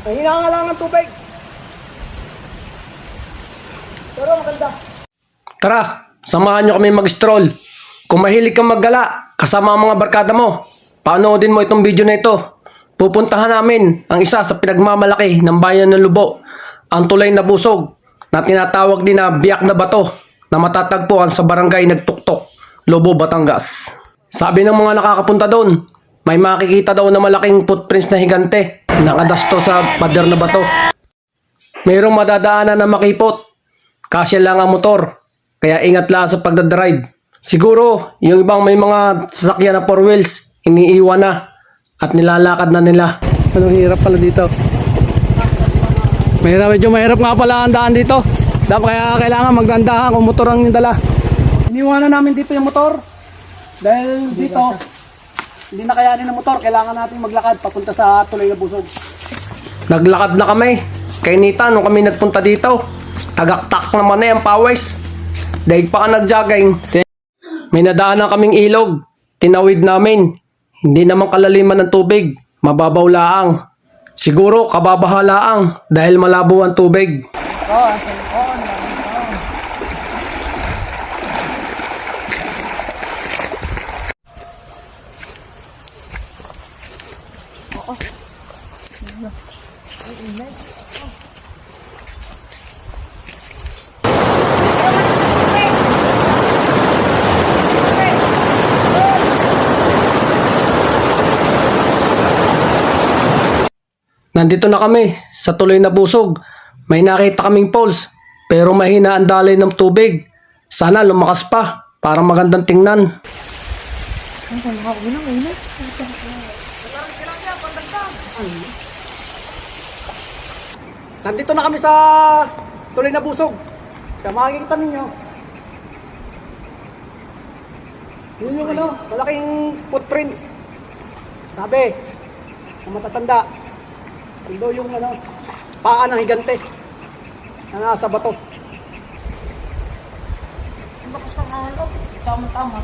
Mahina nga lang ang tubig. Pero maganda. Tara, samahan nyo kami mag-stroll. Kung mahilig kang maggala, kasama ang mga barkada mo, panoodin mo itong video na ito. Pupuntahan namin ang isa sa pinagmamalaki ng bayan ng Lubo, ang tulay na busog, na tinatawag din na biyak na bato, na matatagpuan sa barangay Nagtuktok, Lubo, Batangas. Sabi ng mga nakakapunta doon, may makikita daw na malaking footprints na higante, nakadasto sa pader na bato. Mayroong madadaanan na makipot, kasya lang ang motor, kaya ingat lang sa pagdadrive. Siguro, yung ibang may mga sasakyan na 4 wheels, iniiwan na at nilalakad na nila. Anong hirap pala dito? Medyo mahirap nga pala ang daan dito. Kaya kailangan magdandahan kung motor ang dala. Iniwanan namin dito yung motor. Dahil dito, hindi na kayanin ng motor. Kailangan natin maglakad papunta sa tulay na busog. Naglakad na kami. Kay Nita, nung kami nagpunta dito, tagaktak naman na yung pawis. Dahil pa ka nag-jogging. May nadaanan kaming ilog. Tinawid namin. Hindi naman kalaliman ng tubig. Mababaw laang. Siguro kababaha laang dahil malabo ang tubig. Nandito na kami sa tulay na busog. May nakita kaming poles pero mahina ang daloy ng tubig. Sana lumakas pa para magandang tingnan. Nandito na kami sa tulay na busog. Kaya makikita ninyo. Yun yung malaking footprints. Sabi, ang matatanda. Ito yung paa ng higante na nasa bato. Bakas ng alok. Tama-tama.